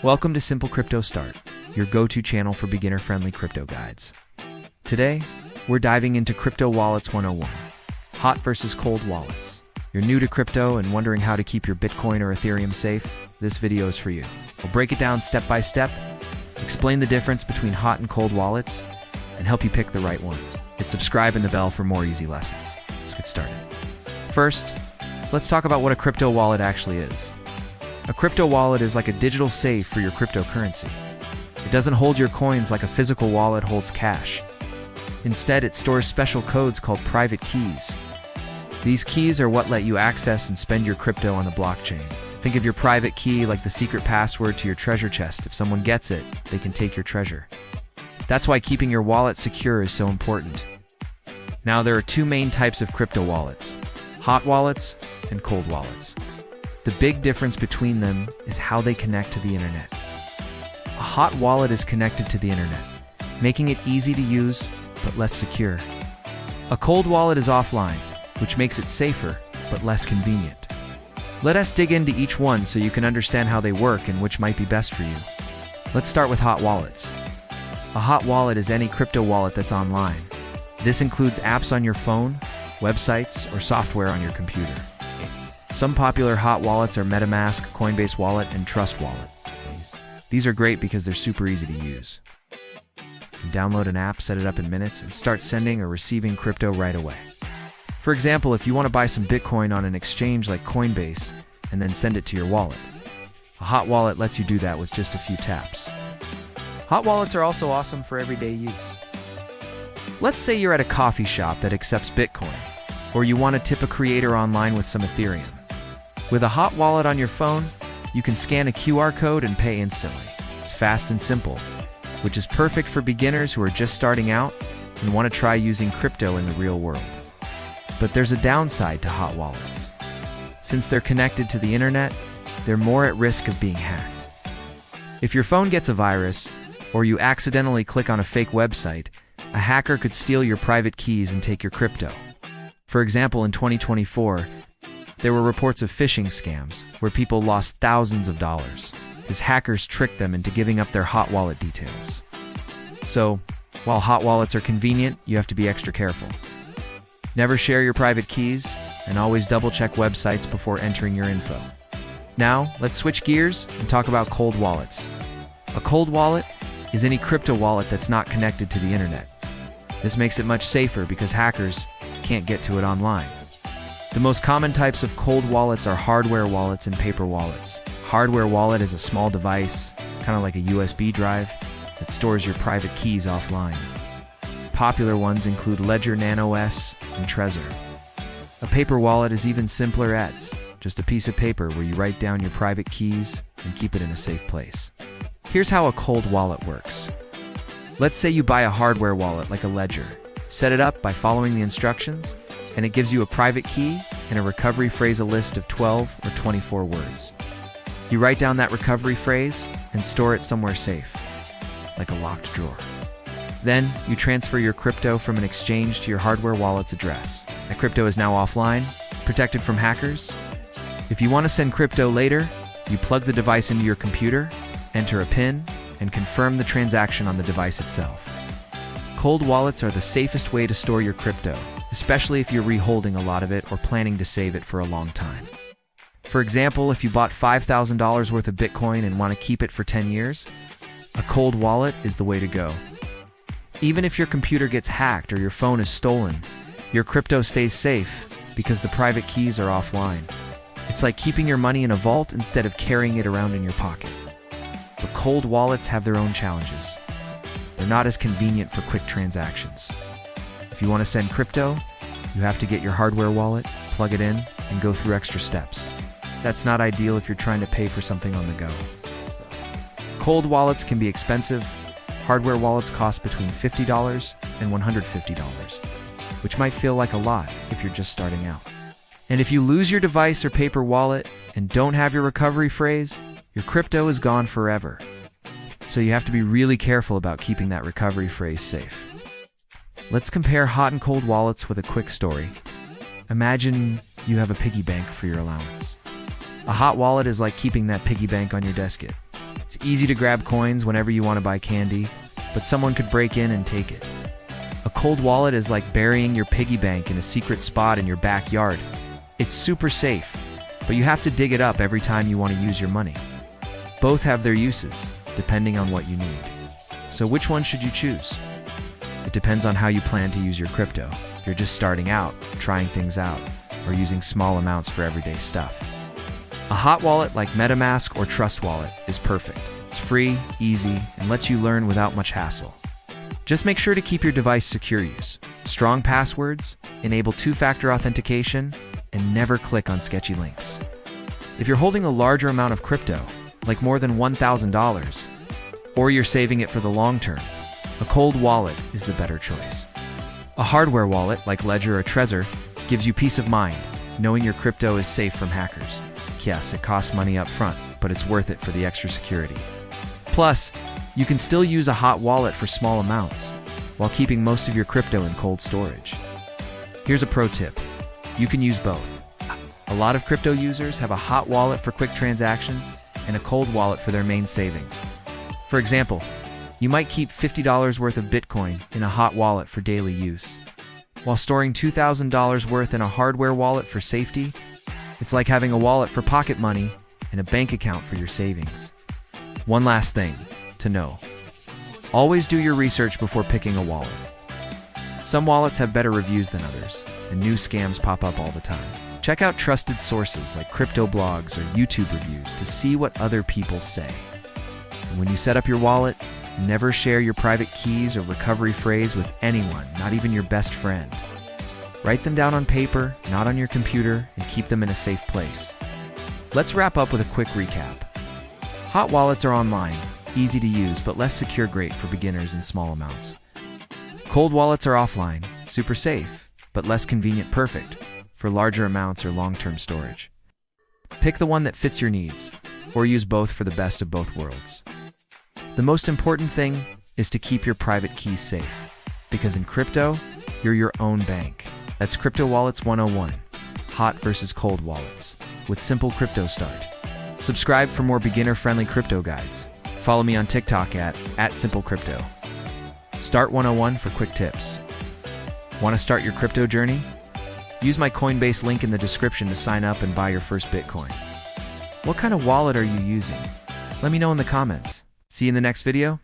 Welcome to Simple Crypto Start, your go-to channel for beginner-friendly crypto guides. Today, we're diving into Crypto Wallets 101, hot versus cold wallets. You're new to crypto and wondering how to keep your Bitcoin or Ethereum safe? This video is for you. We'll break it down step by step, explain the difference between hot and cold wallets, and help you pick the right one. Hit subscribe and the bell for more easy lessons. Let's get started. First, let's talk about what a crypto wallet actually is. A crypto wallet is like a digital safe for your cryptocurrency. It doesn't hold your coins like a physical wallet holds cash. Instead, it stores special codes called private keys. These keys are what let you access and spend your crypto on the blockchain. Think of your private key like the secret password to your treasure chest. If someone gets it, they can take your treasure. That's why keeping your wallet secure is so important. Now, there are two main types of crypto wallets: hot wallets and cold wallets. The big difference between them is how they connect to the internet. A hot wallet is connected to the internet, making it easy to use but less secure. A cold wallet is offline, which makes it safer but less convenient. Let us dig into each one so you can understand how they work and which might be best for you. Let's start with hot wallets. A hot wallet is any crypto wallet that's online. This includes apps on your phone, websites, or software on your computer. Some popular hot wallets are MetaMask, Coinbase Wallet, and Trust Wallet. These are great because they're super easy to use. You can download an app, set it up in minutes, and start sending or receiving crypto right away. For example, if you want to buy some Bitcoin on an exchange like Coinbase and then send it to your wallet, a hot wallet lets you do that with just a few taps. Hot wallets are also awesome for everyday use. Let's say you're at a coffee shop that accepts Bitcoin, or you want to tip a creator online with some Ethereum. With a hot wallet on your phone, you can scan a QR code and pay instantly. It's fast and simple, which is perfect for beginners who are just starting out and want to try using crypto in the real world. But there's a downside to hot wallets. Since they're connected to the internet, they're more at risk of being hacked. If your phone gets a virus, or you accidentally click on a fake website, a hacker could steal your private keys and take your crypto. For example, in 2024, there were reports of phishing scams where people lost thousands of dollars as hackers tricked them into giving up their hot wallet details. So, while hot wallets are convenient, you have to be extra careful. Never share your private keys, and always double-check websites before entering your info. Now, let's switch gears and talk about cold wallets. A cold wallet is any crypto wallet that's not connected to the internet. This makes it much safer because hackers can't get to it online. The most common types of cold wallets are hardware wallets and paper wallets. Hardware wallet is a small device, kind of like a USB drive, that stores your private keys offline. Popular ones include Ledger Nano S and Trezor. A paper wallet is even simpler. It's just a piece of paper where you write down your private keys and keep it in a safe place. Here's how a cold wallet works. Let's say you buy a hardware wallet like a Ledger. Set it up by following the instructions, and it gives you a private key and a recovery phrase, a list of 12 or 24 words. You write down that recovery phrase and store it somewhere safe, like a locked drawer. Then, you transfer your crypto from an exchange to your hardware wallet's address. That crypto is now offline, protected from hackers. If you want to send crypto later, you plug the device into your computer, enter a PIN, and confirm the transaction on the device itself. Cold wallets are the safest way to store your crypto, especially if you're reholding a lot of it or planning to save it for a long time. For example, if you bought $5,000 worth of Bitcoin and want to keep it for 10 years, a cold wallet is the way to go. Even if your computer gets hacked or your phone is stolen, your crypto stays safe because the private keys are offline. It's like keeping your money in a vault instead of carrying it around in your pocket. But cold wallets have their own challenges. They're not as convenient for quick transactions. If you want to send crypto, you have to get your hardware wallet, plug it in, and go through extra steps. That's not ideal if you're trying to pay for something on the go. Cold wallets can be expensive. Hardware wallets cost between $50 and $150, which might feel like a lot if you're just starting out. And if you lose your device or paper wallet and don't have your recovery phrase, your crypto is gone forever. So you have to be really careful about keeping that recovery phrase safe. Let's compare hot and cold wallets with a quick story. Imagine you have a piggy bank for your allowance. A hot wallet is like keeping that piggy bank on your desk. It's easy to grab coins whenever you want to buy candy, but someone could break in and take it. A cold wallet is like burying your piggy bank in a secret spot in your backyard. It's super safe, but you have to dig it up every time you want to use your money. Both have their uses, depending on what you need. So which one should you choose? It depends on how you plan to use your crypto. If you're just starting out, trying things out, or using small amounts for everyday stuff. A hot wallet like MetaMask or Trust Wallet is perfect. It's free, easy, and lets you learn without much hassle. Just make sure to keep your device secure use. Strong passwords, enable two-factor authentication, and never click on sketchy links. If you're holding a larger amount of crypto, like more than $1,000, or you're saving it for the long term, a cold wallet is the better choice. A hardware wallet like Ledger or Trezor gives you peace of mind, knowing your crypto is safe from hackers. Yes, it costs money up front, but it's worth it for the extra security. Plus, you can still use a hot wallet for small amounts, while keeping most of your crypto in cold storage. Here's a pro tip. You can use both. A lot of crypto users have a hot wallet for quick transactions and a cold wallet for their main savings. For example, you might keep $50 worth of Bitcoin in a hot wallet for daily use, while storing $2,000 worth in a hardware wallet for safety. It's like having a wallet for pocket money and a bank account for your savings. One last thing to know. Always do your research before picking a wallet. Some wallets have better reviews than others, and new scams pop up all the time. Check out trusted sources like crypto blogs or YouTube reviews to see what other people say. And when you set up your wallet, never share your private keys or recovery phrase with anyone, not even your best friend. Write them down on paper, not on your computer, and keep them in a safe place. Let's wrap up with a quick recap. Hot wallets are online, easy to use, but less secure, great for beginners in small amounts. Cold wallets are offline, super safe, but less convenient, perfect for larger amounts or long-term storage. Pick the one that fits your needs, or use both for the best of both worlds. The most important thing is to keep your private keys safe, because in crypto, you're your own bank. That's Crypto Wallets 101, hot versus cold wallets, with simple crypto start. Subscribe for more beginner-friendly crypto guides. Follow me on TikTok at @SimpleCrypto. Start 101 for quick tips. Want to start your crypto journey? Use my Coinbase link in the description to sign up and buy your first Bitcoin. What kind of wallet are you using? Let me know in the comments. See you in the next video.